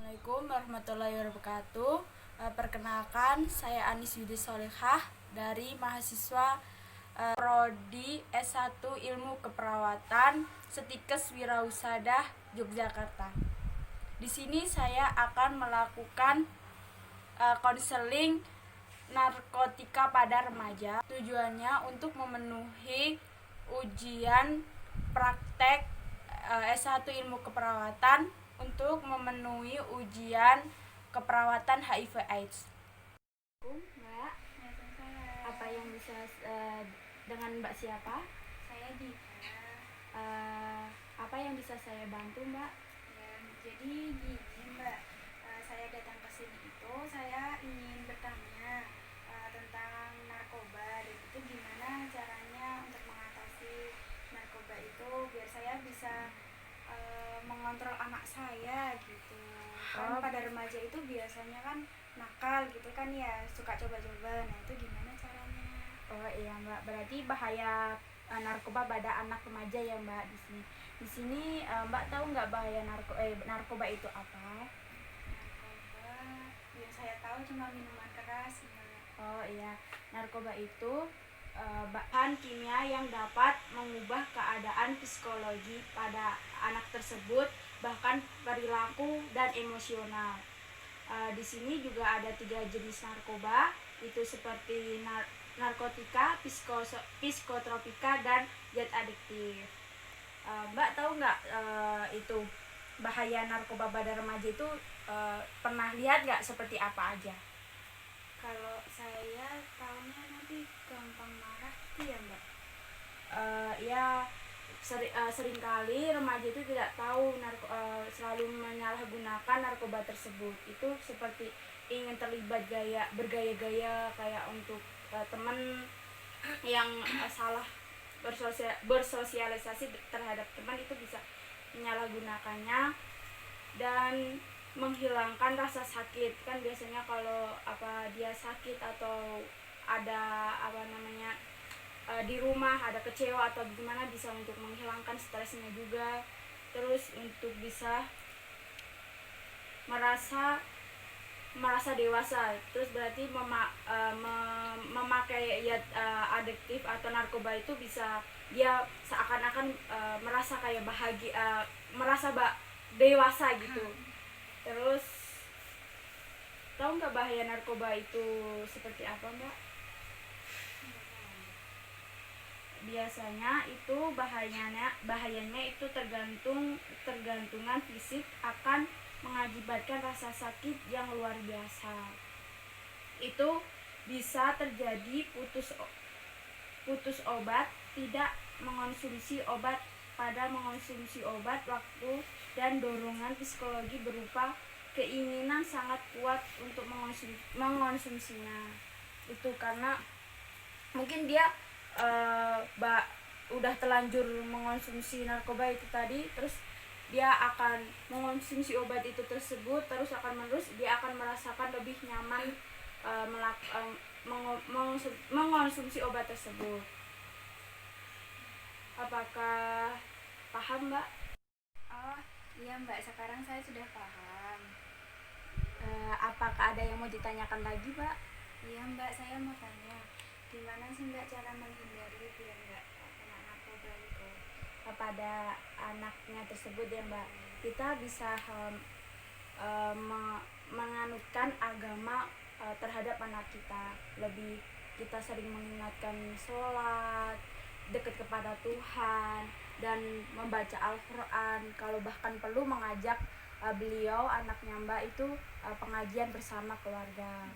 Assalamualaikum warahmatullahi wabarakatuh. Perkenalkan, saya Anis Yudi Solehah dari mahasiswa Prodi S1 Ilmu Keperawatan Setikes Wirausadah Yogyakarta. Di sini saya akan melakukan konseling narkotika pada remaja. Tujuannya untuk memenuhi ujian praktek S1 Ilmu Keperawatan untuk memenuhi ujian keperawatan HIV AIDS. Mbak, apa yang bisa dengan Mbak siapa? Saya Dina. Apa yang bisa saya bantu, Mbak? Ya, jadi gini Mbak, saya datang ke sini itu saya ingin bertanya tentang narkoba dan itu gimana caranya untuk mengatasi narkoba itu biar saya bisa mengontrol anak saya gitu. Kan pada remaja itu biasanya kan nakal gitu kan ya, suka coba-coba. Nah, itu gimana caranya? Oh iya Mbak, berarti bahaya narkoba pada anak remaja ya Mbak di sini. Di sini Mbak tahu nggak bahaya narkoba itu apa? Narkoba, yang saya tahu cuma minuman keras. Oh iya, narkoba itu bahan kimia yang dapat mengubah keadaan psikologi pada anak tersebut, bahkan perilaku dan emosional. Di sini juga ada 3 jenis narkoba, itu seperti narkotika, psikotropika, dan zat adiktif. Mbak tahu nggak itu bahaya narkoba pada remaja itu pernah lihat nggak seperti apa aja? Kalau saya tahunya nanti gampang marah gitu ya Mbak. Ya seringkali remaja itu tidak tahu selalu menyalahgunakan narkoba tersebut. Itu seperti ingin terlibat bergaya-gaya kayak untuk teman yang salah bersosialisasi terhadap teman, itu bisa menyalahgunakannya dan menghilangkan rasa sakit. Kan biasanya kalau dia sakit atau ada di rumah ada kecewa atau gimana, bisa untuk menghilangkan stresnya juga, terus untuk bisa merasa dewasa. Terus berarti memakai adiktif atau narkoba itu bisa dia seakan-akan merasa kayak bahagia, merasa dewasa gitu. Terus tahu nggak bahaya narkoba itu seperti apa Mbak? Biasanya itu bahayanya itu tergantungan fisik akan mengakibatkan rasa sakit yang luar biasa. Itu bisa terjadi putus obat, tidak mengonsumsi obat, pada mengonsumsi obat waktu, dan dorongan psikologi berupa keinginan sangat kuat untuk mengonsumsinya. Itu karena mungkin dia udah terlanjur mengonsumsi narkoba itu tadi, terus dia akan mengonsumsi obat itu tersebut terus dia akan merasakan lebih nyaman mengonsumsi obat tersebut. Apakah paham Mbak? Oh iya Mbak, sekarang saya sudah paham. Apakah ada yang mau ditanyakan lagi Mbak? Iya Mbak, saya mau tanya, gimana sih Mbak cara menghindari biar nggak kena narkoba itu? Pada anaknya tersebut ya Mbak, kita bisa menganutkan agama terhadap anak kita. Kita sering mengingatkan sholat, dekat kepada Tuhan, dan membaca Al-Quran. Kalau bahkan perlu mengajak beliau, anaknya Mbak itu pengajian bersama keluarga.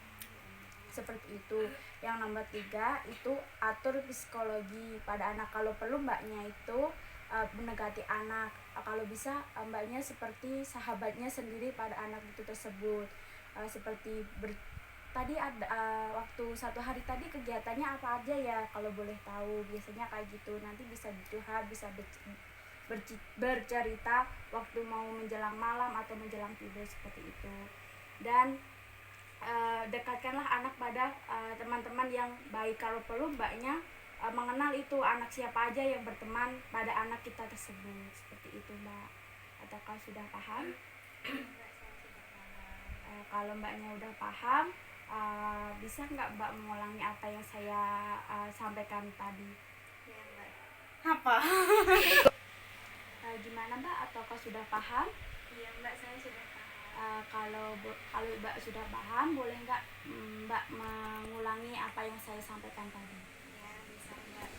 Seperti itu. Yang nomor 3 itu atur psikologi pada anak. Kalau perlu Mbaknya itu mendekati anak, kalau bisa Mbaknya seperti sahabatnya sendiri pada anak itu tersebut. Seperti tadi ada waktu 1 hari tadi kegiatannya apa aja ya, kalau boleh tahu. Biasanya kayak gitu, nanti bisa curhat, bisa bercerita waktu mau menjelang malam atau menjelang tidur, seperti itu. Dan dekatkanlah anak pada teman-teman yang baik. Kalau perlu Mbaknya mengenal itu anak siapa aja yang berteman pada anak kita tersebut, seperti itu Mbak. Apakah sudah paham? Mbak, saya sudah paham. Kalau mbaknya udah paham, bisa nggak mbak mengulangi apa yang saya sampaikan tadi? Ya Mbak. Apa? Gimana mbak? Ataukah sudah paham? Iya Mbak, saya sudah paham. Kalau mbak sudah paham, boleh nggak mbak mengulangi apa yang saya sampaikan tadi? Ya, bisa Mbak.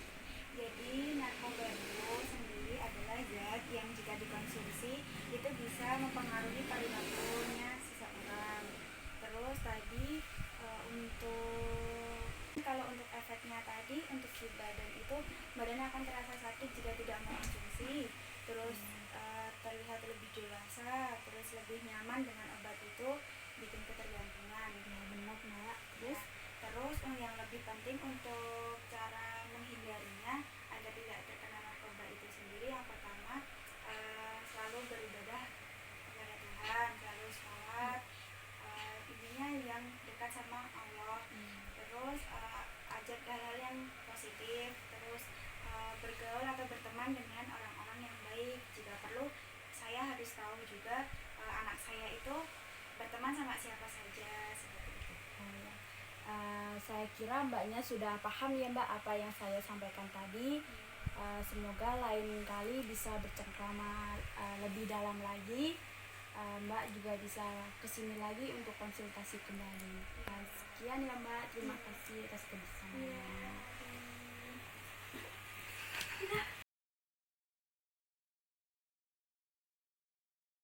Jadi narkoba itu sendiri adalah zat yang jika dikonsumsi itu bisa mempengaruhi perilakunya seseorang. Terus tadi kalau untuk efeknya tadi untuk si badan itu, badan akan terasa sakit jika tidak mengonsumsi. Terus terlihat lebih dewasa, terus lebih nyaman dengan obat itu, bikin ketergantungan. Ya benar mbak. Terus terus yang lebih penting untuk cara menghindarinya agar tidak terkena narkoba itu sendiri, yang pertama selalu beribadah kepada Tuhan, selalu sholat, intinya yang dekat sama Allah. Terus ajak hal-hal yang positif, terus bergaul atau berteman dengan orang-orang yang baik. Jika perlu saya harus tahu juga anak saya itu berteman sama siapa saja, seperti itu. Saya kira mbaknya sudah paham ya mbak apa yang saya sampaikan tadi. Semoga lain kali bisa bercengkrama lebih dalam lagi. Mbak juga bisa kesini lagi untuk konsultasi kembali. Sekian ya mbak, terima kasih atas kebersamaannya. Iya.